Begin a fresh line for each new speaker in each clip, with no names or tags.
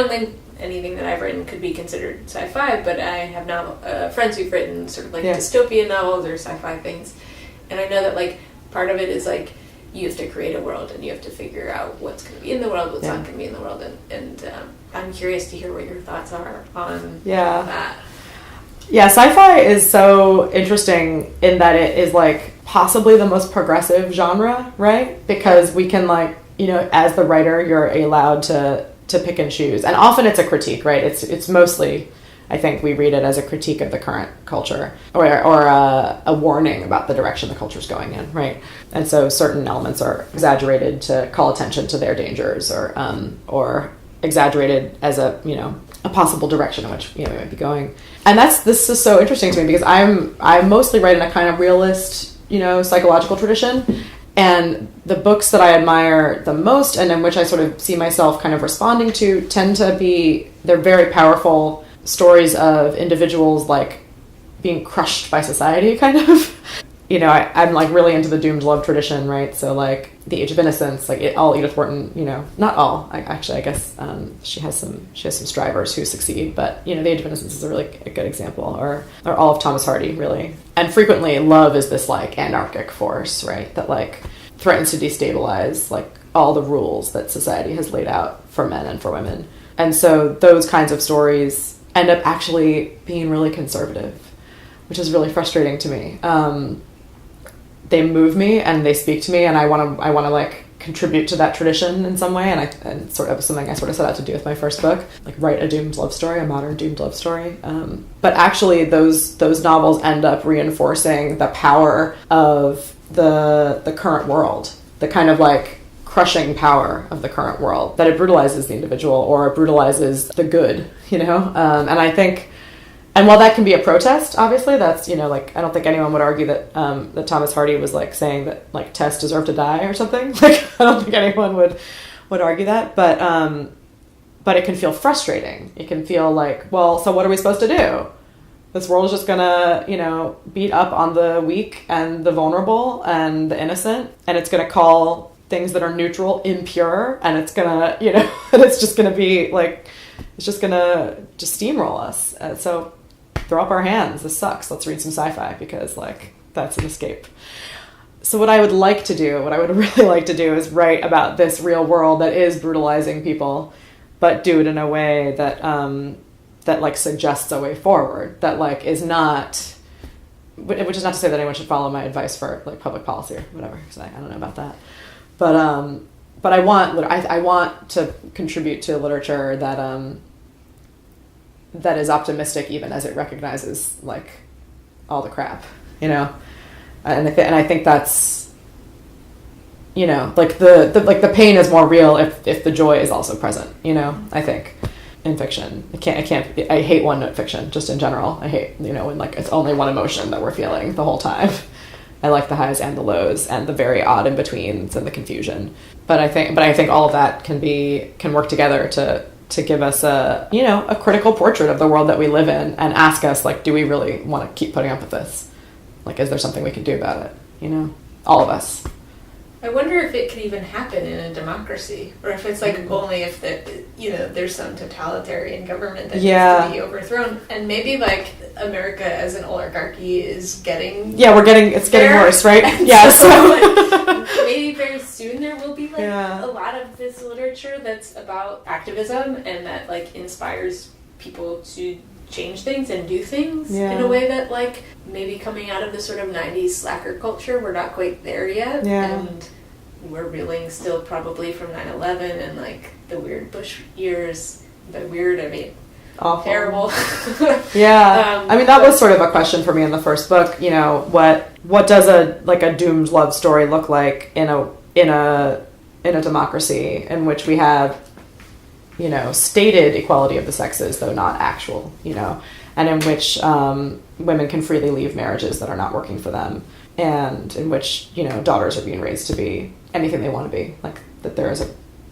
don't think anything that I've written could be considered sci-fi, but I have friends who've written sort of like dystopian novels or sci-fi things, and I know that like part of it is like you have to create a world and you have to figure out what's going to be in the world, what's not going to be in the world, and I'm curious to hear what your thoughts are on that.
Yeah, sci-fi is so interesting in that it is like possibly the most progressive genre, right? Because we can like, you know, as the writer, you're allowed to pick and choose. And often it's a critique, right? It's mostly, I think we read it as a critique of the current culture or a warning about the direction the culture's going in, right? And so certain elements are exaggerated to call attention to their dangers or exaggerated as a possible direction in which we might be going. And this is so interesting to me because I mostly write in a kind of realist, psychological tradition. And the books that I admire the most and in which I sort of see myself kind of responding to tend to be, they're very powerful stories of individuals like being crushed by society, kind of. I'm like really into the doomed love tradition, right? So like The Age of Innocence, like all Edith Wharton, not all. I guess she has some strivers who succeed, but The Age of Innocence is a really good example, or all of Thomas Hardy, really. And frequently, love is this like anarchic force, right? That like threatens to destabilize like all the rules that society has laid out for men and for women. And so those kinds of stories end up actually being really conservative, which is really frustrating to me. They move me and they speak to me, and I want to like contribute to that tradition in some way. And sort of something I sort of set out to do with my first book, like write a doomed love story, a modern doomed love story. But actually, those novels end up reinforcing the power of the current world, the kind of like crushing power of the current world, that it brutalizes the individual or it brutalizes the good, And I think. And while that can be a protest, obviously, that's, like, I don't think anyone would argue that that Thomas Hardy was, like, saying that, like, Tess deserved to die or something. Like, I don't think anyone would argue that. But it can feel frustrating. It can feel like, well, so what are we supposed to do? This world is just going to, beat up on the weak and the vulnerable and the innocent. And it's going to call things that are neutral impure. And it's going to, and it's just going to be, like, it's just going to just steamroll us. So throw up our hands. This sucks. Let's read some sci-fi because like that's an escape. So what I would really like to do is write about this real world that is brutalizing people, but do it in a way that that like suggests a way forward, that like is not, which is not to say that anyone should follow my advice for like public policy or whatever, because I don't know about that. But I want to contribute to literature that is optimistic even as it recognizes like all the crap, and I think that's, like the pain is more real if the joy is also present, I think in fiction. I hate one-note fiction just in general. I hate, when like it's only one emotion that we're feeling the whole time. I like the highs and the lows and the very odd in-betweens and the confusion. But I think all of that can work together to give us a critical portrait of the world that we live in and ask us, like, do we really want to keep putting up with this? Like, is there something we can do about it? All of us.
I wonder if it could even happen in a democracy, or if it's like only if there's some totalitarian government that needs to be overthrown, and maybe like America as an oligarchy is getting it's getting worse, right? Yeah, so maybe very soon there will be like a lot of this literature that's about activism and that like inspires people to change things and do things in a way that like maybe coming out of the sort of 90s slacker culture, we're not quite there yet, and we're reeling still probably from 9/11 and like the weird Bush years. By weird, I mean awful. Terrible.
I mean that was sort of a question for me in the first book. What does a doomed love story look like in a democracy in which we have stated equality of the sexes, though not actual, and in which women can freely leave marriages that are not working for them, and in which, daughters are being raised to be anything they want to be. Like, that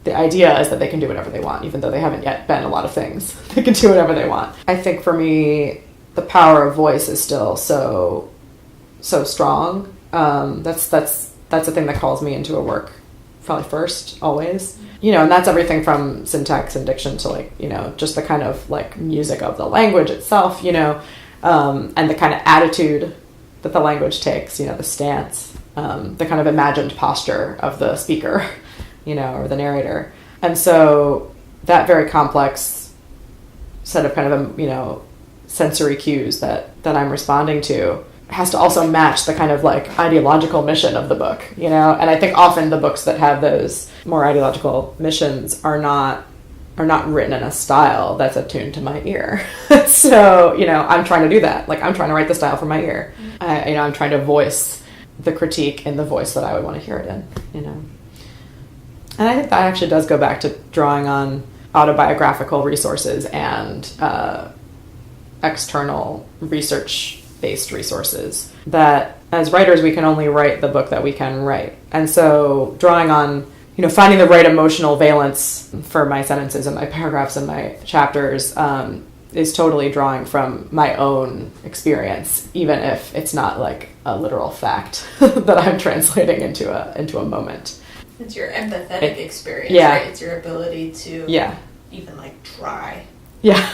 the idea is that they can do whatever they want, even though they haven't yet been a lot of things. They can do whatever they want. I think for me, the power of voice is still so strong. That's the thing that calls me into a work probably first, always. and that's everything from syntax and diction to like, just the kind of like music of the language itself, and the kind of attitude that the language takes, the stance, the kind of imagined posture of the speaker, or the narrator. And so that very complex set of kind of, sensory cues that I'm responding to has to also match the kind of like ideological mission of the book, and I think often the books that have those more ideological missions are not written in a style that's attuned to my ear. So, I'm trying to do that. Like, I'm trying to write the style for my ear. I'm trying to voice the critique in the voice that I would want to hear it in, And I think that actually does go back to drawing on autobiographical resources and external research-based resources, that as writers we can only write the book that we can write. And so drawing on, finding the right emotional valence for my sentences and my paragraphs and my chapters is totally drawing from my own experience, even if it's not like a literal fact that I'm translating into a moment.
It's your empathetic experience,
yeah.
Right? It's your ability to even like try.
Yeah.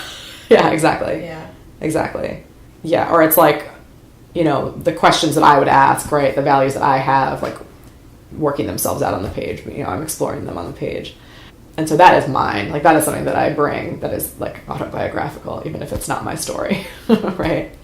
Yeah, exactly.
Yeah.
Exactly. Yeah, or it's like, the questions that I would ask, right? The values that I have, like, working themselves out on the page. I'm exploring them on the page. And so that is mine. Like, that is something that I bring that is, like, autobiographical, even if it's not my story, right?